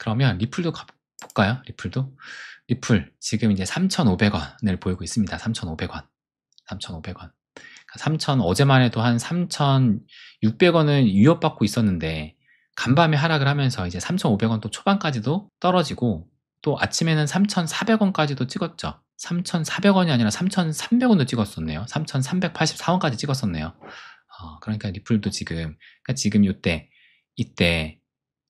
그러면 리플도 볼까요? 리플도. 리플 지금 이제 3,500원을 보이고 있습니다. 3,500원. 3,500원. 3,000 어제만 해도 한 3,600원은 위협받고 있었는데 간밤에 하락을 하면서 이제 3,500원 또 초반까지도 떨어지고 또 아침에는 3,400원까지도 찍었죠. 3,400원이 아니라 3,300원도 찍었었네요. 3,384원까지 찍었었네요. 그러니까 리플도 지금, 그러니까 지금 이때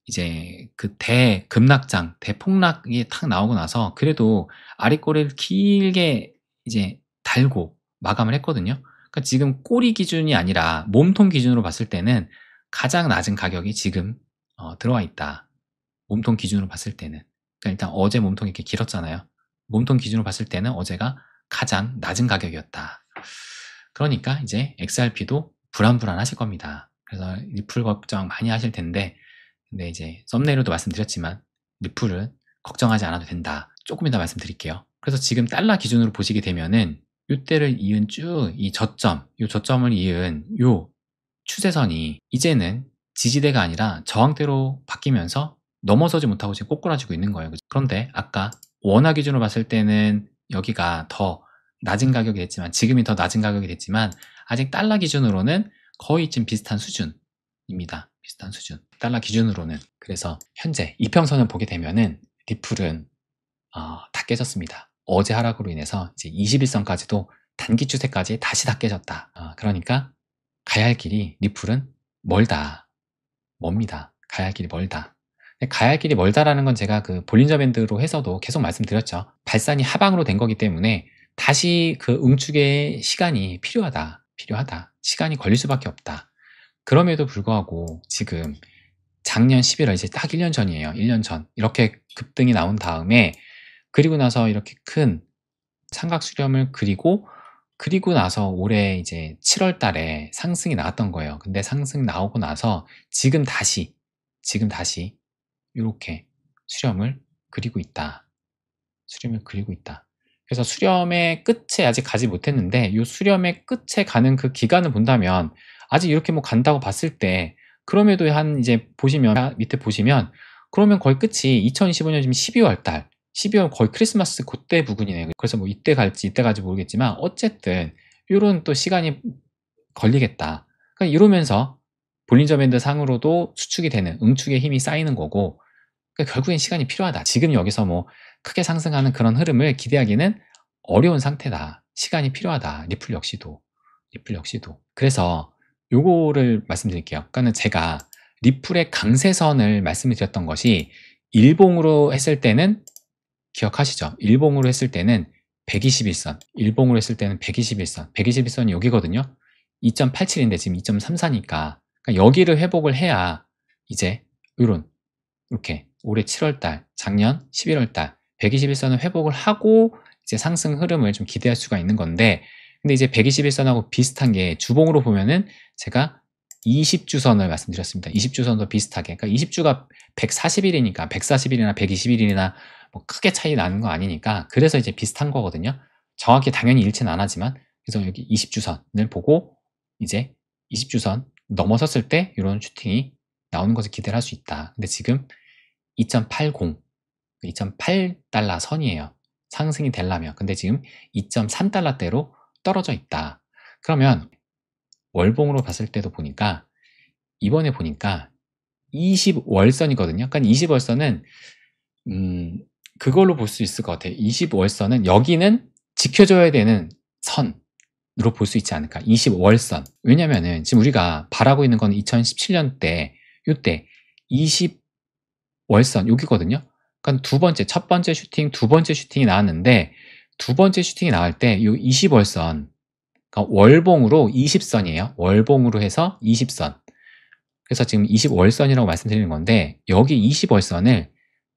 이제 그 대급락장, 대폭락이 탁 나오고 나서 그래도 아랫꼬리를 길게 이제 달고 마감을 했거든요. 그러니까 지금 꼬리 기준이 아니라 몸통 기준으로 봤을 때는 가장 낮은 가격이 지금 들어와 있다. 몸통 기준으로 봤을 때는. 그러니까 일단 어제 몸통이 이렇게 길었잖아요. 몸통 기준으로 봤을 때는 어제가 가장 낮은 가격이었다. 그러니까 이제 XRP도 불안불안하실 겁니다. 그래서 리플 걱정 많이 하실 텐데, 근데 이제 썸네일로도 말씀드렸지만 리플은 걱정하지 않아도 된다. 조금 이따 말씀드릴게요. 그래서 지금 달러 기준으로 보시게 되면은 이때를 이은 쭉 이 저점을 이은 요 추세선이 이제는 지지대가 아니라 저항대로 바뀌면서 넘어서지 못하고 지금 꼬꾸라지고 있는 거예요. 그런데 아까 원화 기준으로 봤을 때는 여기가 더 낮은 가격이 됐지만, 지금이 더 낮은 가격이 됐지만 아직 달러 기준으로는 거의 지금 비슷한 수준입니다. 비슷한 수준. 달러 기준으로는. 그래서 현재 이평선을 보게 되면은 리플은 다 깨졌습니다. 어제 하락으로 인해서 이제 21선까지도 단기 추세까지 다시 다 깨졌다. 그러니까 가야 할 길이 리플은 멉니다. 가야 할 길이 멀다. 가야 할 길이 멀다라는 건 제가 그 볼린저 밴드로 해서도 계속 말씀드렸죠. 발산이 하방으로 된 거기 때문에 다시 그 응축의 시간이 필요하다. 시간이 걸릴 수밖에 없다. 그럼에도 불구하고 지금 작년 11월 이제 딱 1년 전이에요. 1년 전 이렇게 급등이 나온 다음에, 그리고 나서 이렇게 큰 삼각 수렴을 그리고 나서 올해 이제 7월 달에 상승이 나왔던 거예요. 근데 상승 나오고 나서 지금 다시 이렇게 수렴을 그리고 있다. 그래서 수렴의 끝에 아직 가지 못했는데, 이 수렴의 끝에 가는 그 기간을 본다면 아직 이렇게 뭐 간다고 봤을 때, 그럼에도 한 이제 보시면 밑에 보시면 그러면 거의 끝이 2025년 지금 12월 거의 크리스마스 그때 부근이네요. 그래서 뭐 이때 갈지 모르겠지만 어쨌든 이런 또 시간이 걸리겠다. 그러니까 이러면서 볼린저 밴드 상으로도 수축이 되는, 응축의 힘이 쌓이는 거고, 그러니까 결국엔 시간이 필요하다. 지금 여기서 뭐 크게 상승하는 그런 흐름을 기대하기는 어려운 상태다. 시간이 필요하다. 리플 역시도. 그래서 요거를 말씀드릴게요. 그러니까는 제가 리플의 강세선을 말씀을 드렸던 것이 일봉으로 했을 때는 기억하시죠? 일봉으로 했을 때는 121선. 121선이 여기거든요. 2.87인데 지금 2.34니까. 그러니까 여기를 회복을 해야 이제 이렇게 올해 7월달, 작년 11월달 121선을 회복을 하고 이제 상승 흐름을 좀 기대할 수가 있는 건데, 근데 이제 121선하고 비슷한 게 주봉으로 보면은 제가 20주선을 말씀드렸습니다. 20주선도 비슷하게. 그러니까 20주가 140일이니까 140일이나 120일이나 뭐 크게 차이 나는 거 아니니까, 그래서 이제 비슷한 거거든요. 정확히 당연히 일치는 안 하지만, 그래서 여기 20주선을 보고 이제 20주선 넘어섰을 때 이런 슈팅이 나오는 것을 기대를 할 수 있다. 근데 지금 2.8달러 선이에요. 상승이 되려면. 근데 지금 2.3달러대로 떨어져 있다. 그러면 월봉으로 봤을 때도 보니까 이번에 보니까 20월선이거든요. 그러니까 20월선은 그걸로 볼 수 있을 것 같아요. 20월선은 여기는 지켜줘야 되는 선으로 볼 수 있지 않을까. 20월선. 왜냐면은 지금 우리가 바라고 있는 건 2017년 때 요때 20월선 여기거든요. 그러니까 첫 번째 슈팅, 두 번째 슈팅이 나왔는데, 두 번째 슈팅이 나올 때 이 20월선, 그러니까 월봉으로 20선이에요. 월봉으로 해서 20선. 그래서 지금 20월선이라고 말씀드리는 건데, 여기 20월선을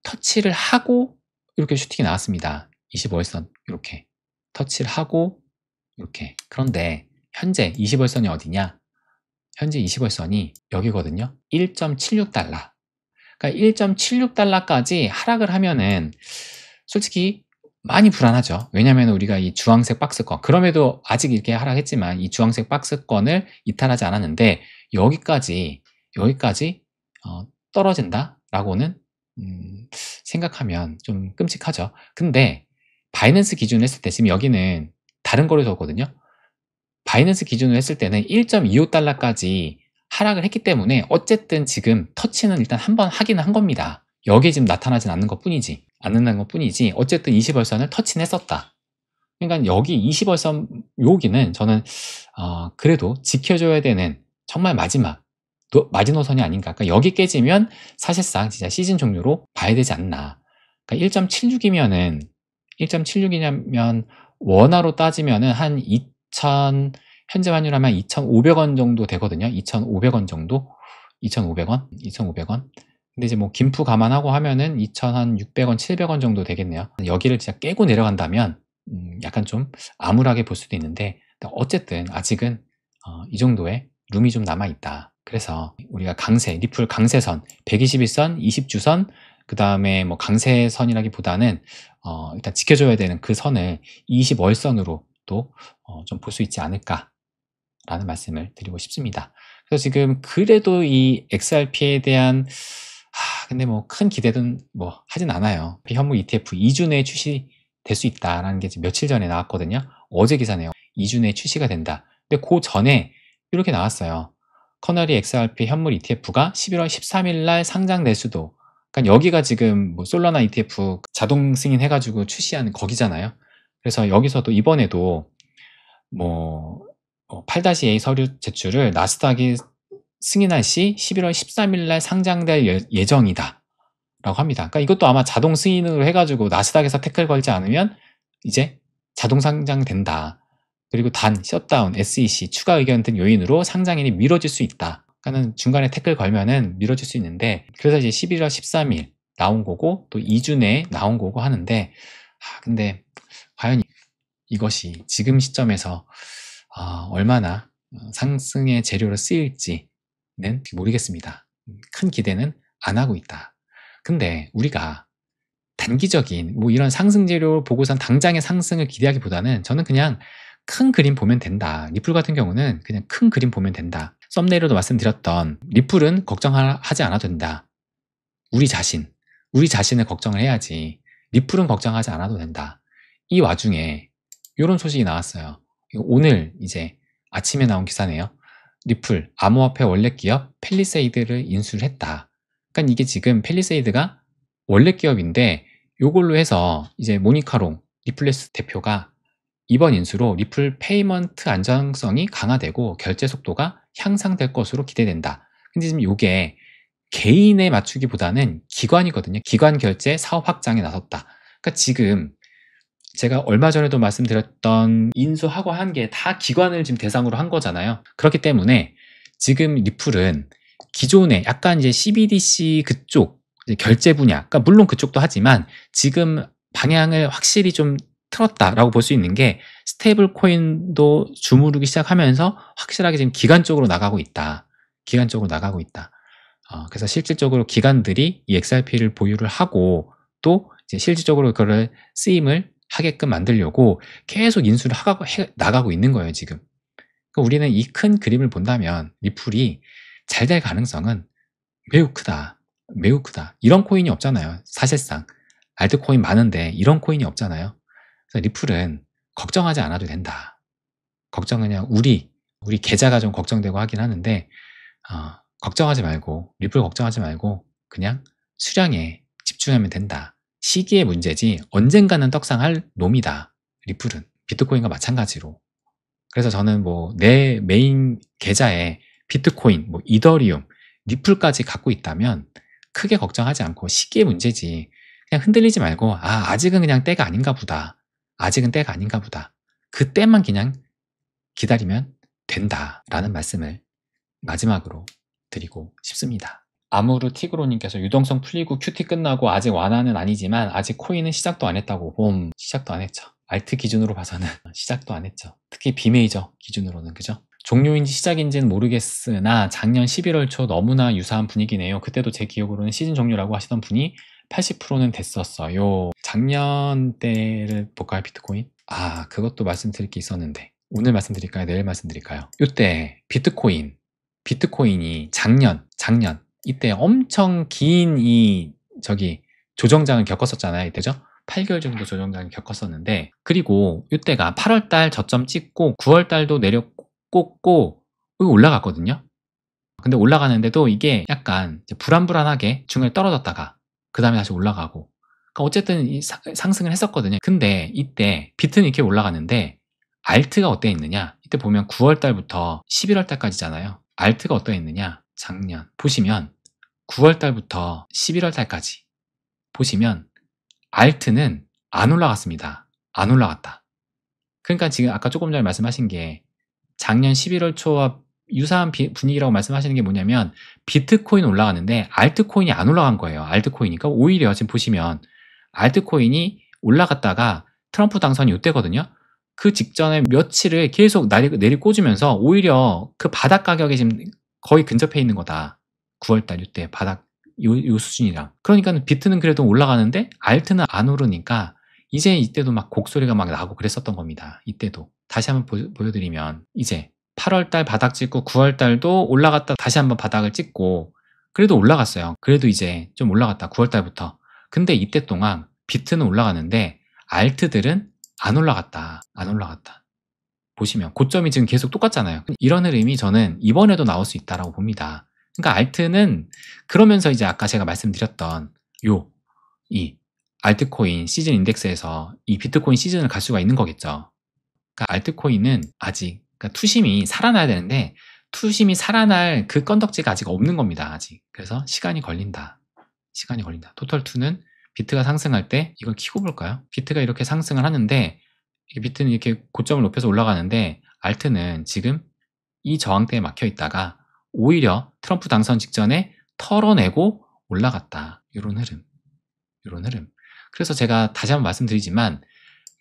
터치를 하고 이렇게 슈팅이 나왔습니다. 20월선 이렇게 터치를 하고 이렇게. 그런데 현재 20월선이 어디냐? 현재 20월선이 여기거든요. 1.76달러. 그러니까 1.76달러까지 하락을 하면은 솔직히 많이 불안하죠. 왜냐하면 우리가 이 주황색 박스권, 그럼에도 아직 이렇게 하락했지만 이 주황색 박스권을 이탈하지 않았는데, 여기까지 떨어진다라고는 생각하면 좀 끔찍하죠. 근데 바이낸스 기준으로 했을 때 지금 여기는 다른 거래소거든요. 바이낸스 기준으로 했을 때는 1.25달러까지 하락을 했기 때문에 어쨌든 지금 터치는 일단 한번 하기는 한 겁니다. 여기에 지금 나타나진 않는 것뿐이지 어쨌든 20월선을 터치는 했었다. 그러니까 여기 20월선 여기는 저는 그래도 지켜줘야 되는 정말 마지노선이 아닌가. 그러니까 여기 깨지면 사실상 진짜 시즌 종료로 봐야 되지 않나. 그러니까 1.76이면 원화로 따지면은 한 2,000, 현재 환율 하면 2,500원 정도 되거든요. 2,500원 정도? 2,500원? 2,500원? 근데 이제 뭐 김프 감안하고 하면은 2,600원, 700원 정도 되겠네요. 여기를 진짜 깨고 내려간다면 약간 좀 암울하게 볼 수도 있는데 어쨌든 아직은 이 정도의 룸이 좀 남아있다. 그래서 우리가 리플 강세선, 121선, 20주선, 그 다음에 뭐 강세선이라기보다는 일단 지켜줘야 되는 그 선을 20월선으로 또 좀 볼 수 있지 않을까라는 말씀을 드리고 싶습니다. 그래서 지금 그래도 이 XRP에 대한 근데 뭐 큰 기대는 뭐 하진 않아요. 현물 ETF 2주 내에 출시될 수 있다라는 게 지금 며칠 전에 나왔거든요. 어제 기사네요. 2주 내에 출시가 된다. 근데 그 전에 이렇게 나왔어요. 커널이 XRP 현물 ETF가 11월 13일 날 상장될 수도. 그러니까 여기가 지금 뭐 솔라나 ETF 자동 승인해가지고 출시하는 거기잖아요. 그래서 여기서도 이번에도 뭐 8-A 서류 제출을 나스닥이 승인할 시 11월 13일 날 상장될 예정이다 라고 합니다. 그러니까 이것도 아마 자동 승인으로 해가지고 나스닥에서 태클 걸지 않으면 이제 자동 상장된다. 그리고 셧다운, SEC, 추가 의견 등 요인으로 상장일이 미뤄질 수 있다. 그러니까 중간에 태클 걸면은 미뤄질 수 있는데, 그래서 이제 11월 13일 나온 거고 또 2주 내에 나온 거고 하는데, 근데 과연 이것이 지금 시점에서 얼마나 상승의 재료로 쓰일지는 모르겠습니다. 큰 기대는 안 하고 있다. 근데 우리가 단기적인 뭐 이런 상승 재료 보고선 당장의 상승을 기대하기보다는 저는 그냥 큰 그림 보면 된다. 리플 같은 경우는 그냥 큰 그림 보면 된다. 썸네일로도 말씀드렸던 리플은 걱정하지 않아도 된다. 우리 자신을 걱정을 해야지. 리플은 걱정하지 않아도 된다. 이 와중에 이런 소식이 나왔어요. 오늘 이제 아침에 나온 기사네요. 리플, 암호화폐 원래 기업 펠리세이드를 인수를 했다. 그러니까 이게 지금 펠리세이드가 원래 기업인데 요걸로 해서 이제 모니카롱 리플레스 대표가 이번 인수로 리플 페이먼트 안정성이 강화되고 결제 속도가 향상될 것으로 기대된다. 근데 지금 이게 개인에 맞추기보다는 기관이거든요. 기관 결제 사업 확장에 나섰다. 그러니까 지금 제가 얼마 전에도 말씀드렸던 인수하고 한 게 다 기관을 지금 대상으로 한 거잖아요. 그렇기 때문에 지금 리플은 기존에 약간 이제 CBDC 그쪽 결제 분야, 그러니까 물론 그쪽도 하지만 지금 방향을 확실히 좀 틀었다라고 볼 수 있는 게 스테이블 코인도 주무르기 시작하면서 확실하게 지금 기관 쪽으로 나가고 있다. 그래서 실질적으로 기관들이 이 XRP를 보유를 하고 또 이제 실질적으로 그거를 쓰임을 하게끔 만들려고 계속 인수를 나가고 있는 거예요, 지금. 그러니까 우리는 이 큰 그림을 본다면 리플이 잘 될 가능성은 매우 크다. 이런 코인이 없잖아요, 사실상. 알트코인 많은데 이런 코인이 없잖아요. 그래서 리플은 걱정하지 않아도 된다. 걱정은 그냥 우리 계좌가 좀 걱정되고 하긴 하는데 걱정하지 말고, 리플 걱정하지 말고 그냥 수량에 집중하면 된다. 시기의 문제지 언젠가는 떡상할 놈이다. 리플은 비트코인과 마찬가지로. 그래서 저는 뭐 내 메인 계좌에 비트코인, 뭐 이더리움, 리플까지 갖고 있다면 크게 걱정하지 않고 시기의 문제지 그냥 흔들리지 말고 아직은 그냥 때가 아닌가 보다. 그때만 그냥 기다리면 된다라는 말씀을 마지막으로 드리고 싶습니다. 아무르 티그로님께서 유동성 풀리고 큐티 끝나고 아직 완화는 아니지만 아직 코인은 시작도 안 했다고. 시작도 안 했죠. 알트 기준으로 봐서는 시작도 안 했죠. 특히 비메이저 기준으로는, 그죠? 종료인지 시작인지는 모르겠으나 작년 11월 초 너무나 유사한 분위기네요. 그때도 제 기억으로는 시즌 종료라고 하시던 분이 80%는 됐었어요. 작년 때를 볼까요, 비트코인? 그것도 말씀드릴 게 있었는데 오늘 말씀드릴까요? 내일 말씀드릴까요? 이때 비트코인이 작년 이때 엄청 긴 이 저기 조정장을 겪었었잖아요. 이때죠. 8개월 정도 조정장을 겪었었는데, 그리고 이때가 8월달 저점 찍고 9월달도 내려 꽂고 여기 올라갔거든요. 근데 올라가는데도 이게 약간 불안불안하게 중간에 떨어졌다가 그 다음에 다시 올라가고, 그러니까 어쨌든 상승을 했었거든요. 근데 이때 비트는 이렇게 올라가는데 알트가 어떠 있느냐, 이때 보면 9월달부터 11월달까지잖아요. 알트가 어떠 있느냐, 작년 보시면 9월달부터 11월달까지 보시면 알트는 안 올라갔습니다. 안 올라갔다. 그러니까 지금 아까 조금 전에 말씀하신 게 작년 11월 초와 유사한 분위기라고 말씀하시는 게 뭐냐면, 비트코인 올라가는데 알트코인이 안 올라간 거예요. 알트코인이니까 오히려 지금 보시면 알트코인이 올라갔다가 트럼프 당선이 이때거든요. 그 직전에 며칠을 계속 내리꽂으면서 오히려 그 바닥 가격에 지금 거의 근접해 있는 거다. 9월달 이때 바닥 요 수준이랑. 그러니까 비트는 그래도 올라가는데 알트는 안 오르니까 이제 이때도 막 곡소리가 막 나고 그랬었던 겁니다. 이때도 다시 한번 보여드리면, 이제 8월달 바닥 찍고 9월달도 올라갔다 다시 한번 바닥을 찍고 그래도 올라갔어요. 그래도 이제 좀 올라갔다 9월달부터. 근데 이때 동안 비트는 올라가는데 알트들은 안 올라갔다. 안 올라갔다. 보시면 고점이 지금 계속 똑같잖아요. 이런 흐름이 저는 이번에도 나올 수 있다고 봅니다. 그러니까 알트는 그러면서 이제 아까 제가 말씀드렸던 이 알트코인 시즌 인덱스에서 이 비트코인 시즌을 갈 수가 있는 거겠죠. 그러니까 알트코인은 아직, 그러니까 투심이 살아나야 되는데 투심이 살아날 그 건덕지가 아직 없는 겁니다. 아직. 그래서 시간이 걸린다. 시간이 걸린다. 토털2는 비트가 상승할 때 이걸 키고 볼까요? 비트가 이렇게 상승을 하는데, 비트는 이렇게 고점을 높여서 올라가는데 알트는 지금 이 저항대에 막혀 있다가 오히려 트럼프 당선 직전에 털어내고 올라갔다. 이런 흐름. 이런 흐름. 그래서 제가 다시 한번 말씀드리지만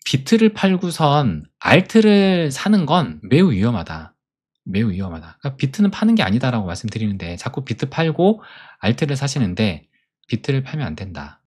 비트를 팔고선 알트를 사는 건 매우 위험하다. 매우 위험하다. 그러니까 비트는 파는 게 아니다라고 말씀드리는데 자꾸 비트 팔고 알트를 사시는데 비트를 팔면 안 된다.